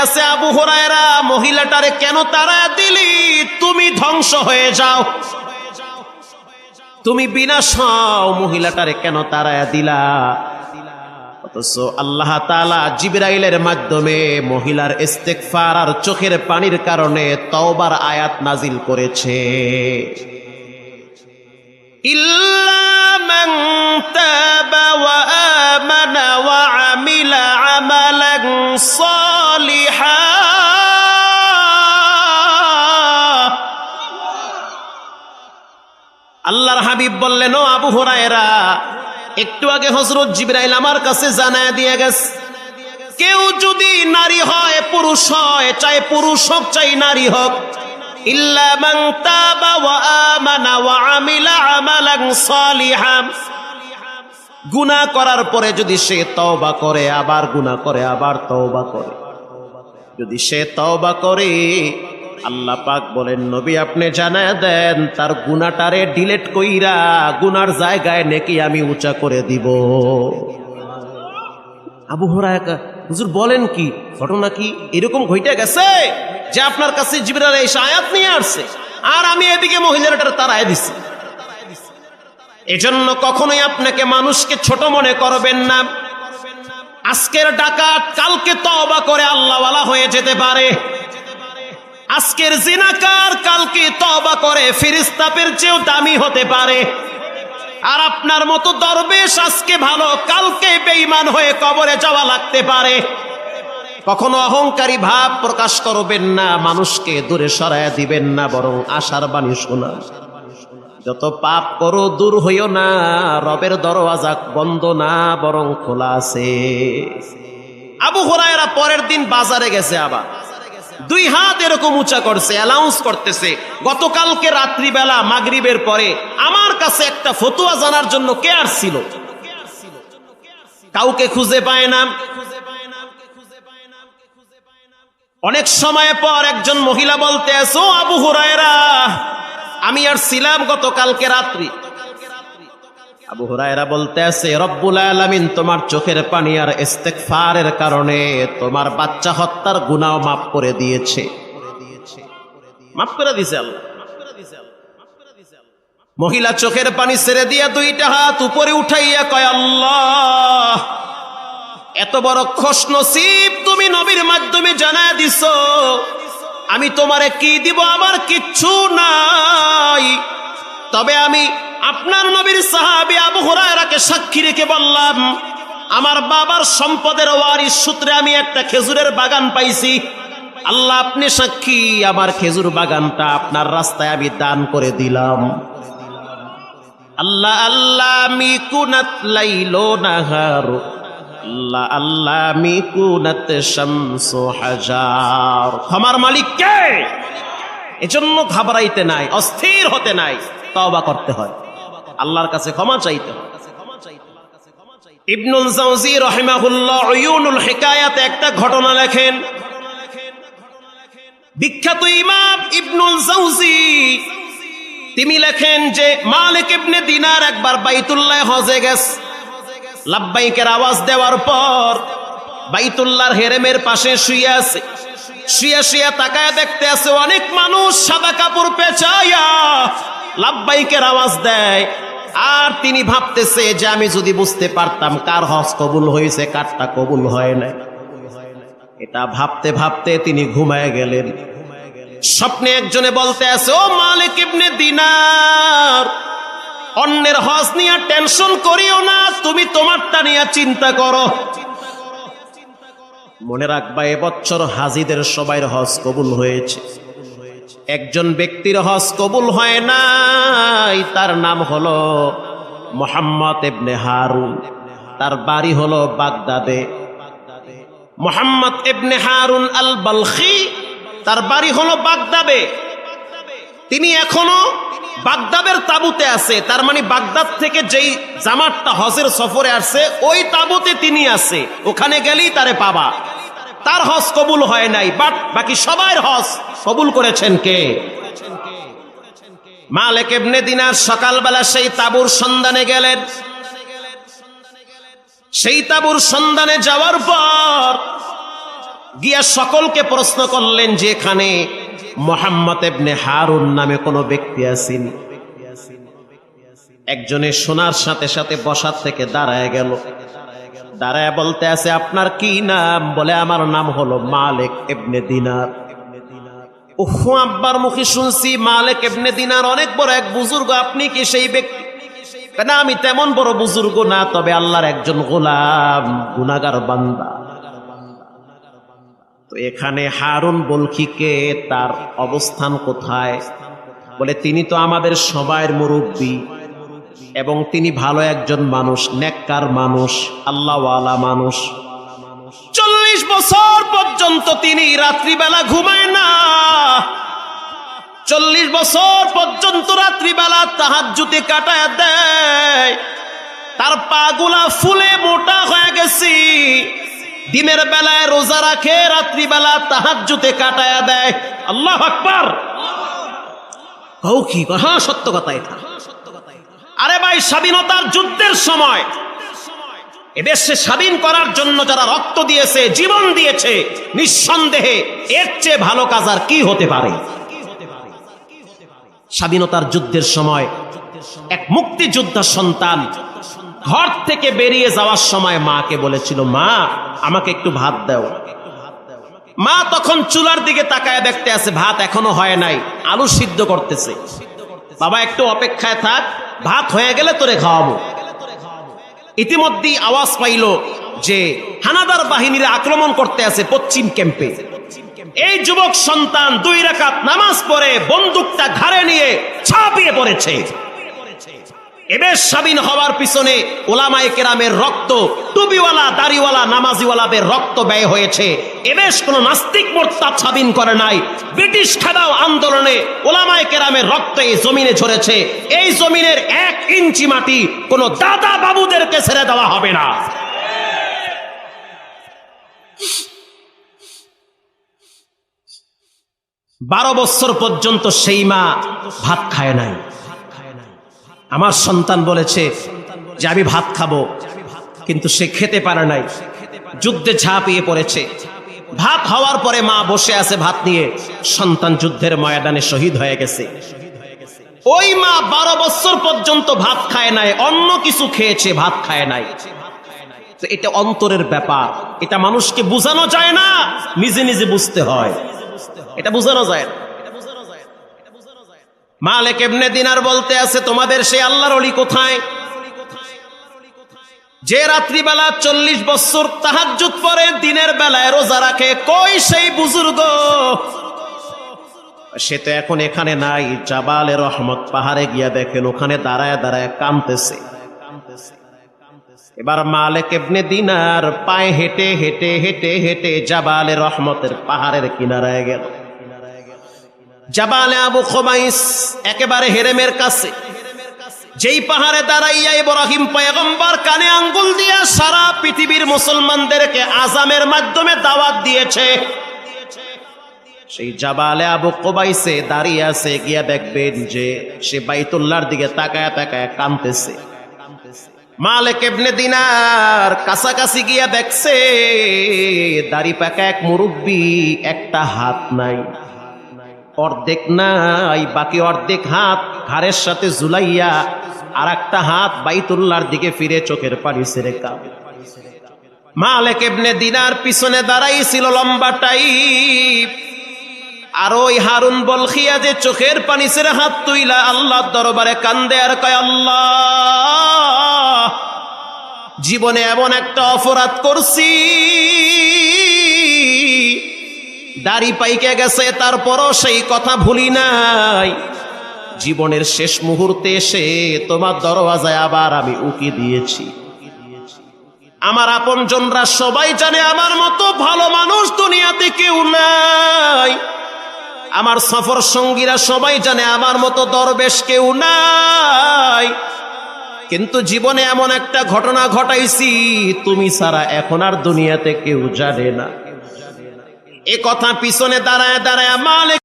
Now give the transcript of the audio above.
আছে, আবু হুরায়রা মহিলাটারে কেন তাড়ায়া দিলি? তুমি ধ্বংস হয়ে যাও, তুমি বিনাশ হও, মহিলাটারে কেন তাড়ায়া দিলা? অথচ আল্লাহ তাআলা জিবরাইলের মাধ্যমে মহিলার ইস্তেগফার আর চোখের পানির কারণে তওবার আয়াত নাজিল করেছে। ইল্লা মান তাবা ওয়া আমানা ওয়া আমিলা আমালান সালিহা, আল্লাহর হাবিব বললেন, ও আবু হুরায়রা, একটু আগে হযরত জিবরাইল আমার কাছে জানায় দিয়ে গেছে, কেউ যদি নারী হয় পুরুষ হয়, চাই পুরুষ হোক চাই নারী হোক, ইল্লা মান তাবা ওয়া আমানা ওয়া আমিলা আমালান সালিহা, গুনাহ করার পরে যদি সে তওবা করে, আবার গুনাহ করে, আবার তওবা করে, যদি সে তওবা করে, আল্লাহ পাক বলেন, নবী আপনি জানায় দেন তার গুনাহটারে ডিলিট কইরা গুনার জায়গায় নেকি আমি উঁচা করে দিব। আবু হুরায়রা, হুজুর বলেন কি, ঘটনা কি এরকম ঘটে গেছে যে আপনার কাছে জিবরাইল এসে আয়াত নিয়ে আসছে আর আমি এদিকে মহিলাটার তাড়ায় দিছি? এজন্য কখনোই আপনাকে মানুষকে ছোট মনে করবেন না। আজকের ডাকাত কালকে তওবা করে আল্লাহওয়ালা হয়ে যেতে পারে, আজকের জিনাকার কালকে তওবা করে ফেরেশতাদের চেয়েও দামি হতে পারে, আর আপনার মতো দরবেশ আজকে ভালো, কালকে বেঈমান হয়ে কবরে যাওয়া লাগতে পারে। কখনো অহংকারী ভাব প্রকাশ করবেন না, মানুষকে দূরে সরায় দিবেন না, বরং আশার বাণী শোনা। যত পাপ করো দূর হইও না, রবের দরওয়াজা বন্ধ না, বরং খোলা আছে। আবু হুরায়রা পরের দিন বাজারে গেছে, আবার দুই হাত এরকম উঁচা করছে, অ্যানাউন্স করতেছে, গতকালকে রাত্রিবেলা মাগরিবের পরে আমার কাছে একটা ফতোয়া জানার জন্য কে আসছিল, কাউকে খুঁজে পায় না। অনেক সময় পর একজন মহিলা বলতে আসো, আবু হুরায়রা আমি আর ছিলাম গতকালকে রাত্রি। আবু হুরায়রা বলতে আছে, রব্বুল আলামিন তোমার চোখের পানি আর ইস্তেগফারের কারণে তোমার বাচ্চা হত্যার গুনাহ মাফ করে দিয়েছে, মাফ করে দিয়েছে আল্লাহ। মহিলা চোখের পানি ছেড়ে দিয়া দুইটা হাত উপরে উঠাইয়া কয়, আল্লাহ এত বড় খুশনসিব তুমি নবীর মাধ্যমে জানায় দিছো, আমি তোমারে কি দিব, আমার কিচ্ছু নাই, তবে আমি আপনার নবীর সাহাবী আবু হুরায়রাকে সাক্ষী রেখে বললাম, আমার বাবার সম্পদের ওয়ারিস সূত্রে আমি একটা খেজুরের বাগান পাইছি, আল্লাহ আপনি সাক্ষী, আমার খেজুর বাগানটা আপনার রাস্তায় আমি দান করে দিলাম। আল্লাহ আল্লাহ মিকুনাত লাইলো নাহারু, আল্লাহ আল্লাহ মিকুনাত শামসু হাজার। ক্ষমার মালিক কে? এজন্য ঘাবড়াইতে নাই, অস্থির হতে নাই, তওবা করতে হয়, আল্লাহর কাছে ক্ষমা চাইতে হয়। ইবনুল জাওজি রাহিমাহুল্লাহ উয়ুনুল হিকায়াতে একটা ঘটনা লেখেন। বিখ্যাত ইমাম ইবনুল জাওজি তিনি লেখেন যে মালিক ইবনে দিনার একবার বাইতুল্লাহ হজে গেছে, লাব্বাইকের আওয়াজ দেওয়ার পর বাইতুল্লাহর হেরেমের পাশে শুয়ে আছে, শুয়ে শুয়ে তাকায় দেখতে আছে অনেক মানুষ সাদা কাপড় পেঁচাইয়া লাব্বাইকের আওয়াজ দেয়, আর তিনি ভাবতেছে যে আমি যদি বুঝতে পারতাম কার হজ কবুল হয়েছে কারটা কবুল হয় না। এটা ভাবতে ভাবতে তিনি ঘুমায় গেলেন। স্বপ্নে একজনে বলতে আছে, ও মালিক ইবনে দিনার, অন্যের হজ নিয়ে টেনশন করিও না, তুমি তোমারটা নিয়ে চিন্তা করো। মনে রাখবা এবছর হাজিদের সবাইর হজ কবুল হয়েছে, একজন ব্যক্তির হজ কবুল হয় নাই, তার নাম হলো মুহাম্মদ ইবনে হারুন, তার বাড়ি হলো বাগদাদে। মুহাম্মদ ইবনে হারুন আল বালখি, তার বাড়ি হলো বাগদাদে। তিনি এখনো বাগদাদের তাঁবুতে আছে, তার মানে বাগদাদ থেকে যেই জামাতটা হজের সফরে আসছে ওই তাঁবুতে তিনি আছে, ওখানে গেলেই তারে পাবা। তার হজ কবুল হয় নাই, বাট বাকি সবার হজ কবুল করেছেন কে? মালিক ইবনে দিনার সকালবেলা সেই তাঁবুর সন্ধানে গেলেন। সেই তাঁবুর সন্ধানে যাওয়ার পর গিয়া সকলকে প্রশ্ন করলেন যে এখানে মুহাম্মদ ইবনে হারুন নামে কোনো ব্যক্তি আসেনি। একজনের শোনার সাথে সাথে বসার থেকে দাঁড়ায় গেল, দাঁড়ায় বলতে আছে আপনার কি নাম? বলে আমার নাম হলো মালিক ইবনে দিনার। ওহো, আব্বার মুখে শুনছি মালিক ইবনে দিনার অনেক বড় এক বুজুর্গ, আপনি কি সেই ব্যক্তি? না, আমি তেমন বড় বুজুর্গ না, তবে আল্লাহর একজন গোলাম, গুনাহগার বান্দা। তো এখানে হারুন বলখিকে তার অবস্থান কোথায়? বলে তিনি তো আমাদের সবার মুরব্বী এবং তিনি ভালো একজন মানুষ, নেককার মানুষ, আল্লাহওয়ালা মানুষ। 40 বছর পর্যন্ত তিনি রাত্রিবেলা ঘুমায় না, 40 বছর পর্যন্ত রাত্রিবেলা তাহাজ্জুদে কাটায় দেয়। তার পাগুলা ফুলে মোটা হয়ে গেছে, দিনের বেলায় রোজা রাখে, রাত্রিবেলা তাহাজ্জুদে কাটায় দেয়। আল্লাহু আকবার। কি? হ্যাঁ, সত্য কথা এটা। আরে ভাই, স্বাধীনতার যুদ্ধের সময় এদেশে স্বাধীন করার জন্য যারা রক্ত দিয়েছে, জীবন দিয়েছে, নিঃসন্দেহে এর চেয়ে ভালো কাজ আর কি হতে পারে? স্বাধীনতার যুদ্ধের সময় এক মুক্তিযোদ্ধা সন্তান ঘর থেকে বেরিয়ে যাওয়ার সময় মাকে বলেছিল, মা আমাকে একটু ভাত দাও। মা তখন চুলার দিকে তাকায় দেখতে আছে ভাত এখনো হয় নাই, আলু সিদ্ধ করতেছে। বাবা একটু অপেক্ষায় থাক, ভাত হয়ে গেলে তোরে খাওয়াবো। ইতিমধ্যেই আওয়াজ পাইল যে হানাদার বাহিনীরা আক্রমণ করতে আছে পশ্চিম ক্যাম্পে। এই যুবক সন্তান 2 রাকাত নামাজ পড়ে বন্দুকটা ঘাড়ে নিয়ে ঝাঁপিয়ে পড়েছে। এবার স্বাধীন হওয়ার পিছনে ওলামায়ে কেরামের রক্ত, টুপিওয়ালা দাড়িওয়ালা নামাজিওয়ালাদের রক্ত ব্যয় হয়েছে। এবার কোনো নাস্তিক মোরতাদ স্বাধীন করে নাই। ব্রিটিশ খেদাও আন্দোলনে ওলামায়ে কেরামের রক্ত এই জমিনে ঝরেছে। এই জমিনের 1 ইঞ্চি মাটি কোনো দাদা বাবুদেরকে ছেড়ে দেওয়া হবে না। বারো বছর পর্যন্ত সেই মা ভাত খায় নাই। আমার সন্তান বলেছে যে আমি ভাত খাবো, কিন্তু সে খেতে পারে নাই, যুদ্ধে ঝাঁপিয়ে পড়েছে। ভাত হওয়ার পরে মা বসে আছে ভাত নিয়ে, সন্তান যুদ্ধের ময়দানে শহীদ হয়ে গেছে। ওই মা 12 বছর পর্যন্ত ভাত খায় নাই, অন্য কিছু খেয়েছে, ভাত খায় নাই। তো এটা অন্তরের ব্যাপার, এটা মানুষকে বোঝানো যায় না, নিজে নিজে বুঝতে হয়। এটা বোঝানো যায় না। মালিক ইবনে দিনার বলতে আছে তোমাদের সেই আল্লাহর ওলি কোথায়, যে রাত্রিবেলা 40 বছর তাহাজ্জুদ পড়ে, দিনের বেলায় রোজা রাখে? কই সেই বুজুর্গ? সে তো এখন এখানে নাই। জাবালে রহমত পাহাড়ে গিয়া দেখেন ওখানে দাঁড়ায় দাঁড়ায় কাঁদতেছে। এবার মালিক ইবনে দিনার পায়ে হেঁটে হেঁটে হেঁটে হেঁটে জাবালে রহমতের পাহাড়ের কিনারায় গেল। জাবালে আবু খুবাইস একেবারে হেরেমের কাছে, যেই পাহাড়ে দাঁড়াইয়া ইব্রাহিম পয়গম্বর কানে আঙ্গুল দিয়ে সারা পৃথিবীর মুসলমানদেরকে আযামের মাধ্যমে দাওয়াত দিয়েছে, সেই জাবালে আবু খুবাইসে দাঁড়িয়ে আছে। গিয়া দেখবেন যে সে বাইতুল্লাহর দিকে তাকায় তাকায় কাঁদতেছে। মালিক ইবনে দিনার কাছাকাছি গিয়া দেখছে দাড়ি পাকা এক মুরব্বী, একটা হাত নাই, অর্ধেক নাই, বাকি অর্ধেক হাত ঘাড়ের সাথে ঝুলাইয়া, আর একটা হাত বাইতুল্লাহর দিকে ফিরে চোখের পানি ছেড়ে কাঁদে। মালিক ইবনে দিনার পিছনে দাঁড়াইছিল লম্বা টাইপ, আর ওই হারুন বলখিয়া যে চোখের পানি ছেড়ে হাত তুইলা আল্লাহর দরবারে কান্দে আর কয়, আল্লাহ, জীবনে এমন একটা অপরাধ করছি, দাড়ি পাইকে গেছে, তারপরও সেই কথা ভুলি নাই। জীবনের শেষ মুহূর্তে এসে তোমার দরওয়াজায় আবার আমি উকি দিয়েছি। আমার আপনজনরা সবাই জানে আমার মতো ভালো মানুষ দুনিয়াতে কেউ নাই। আমার সফর সঙ্গীরা সবাই জানে আমার মতো দরবেশ কেউ নাই। কিন্তু জীবনে এমন একটা ঘটনা ঘটাইছি, তুমি ছাড়া এখন আর দুনিয়াতে কেউ জানে না। এ কথা পিছনে দাঁড়ায় দাঁড়ায় মালিক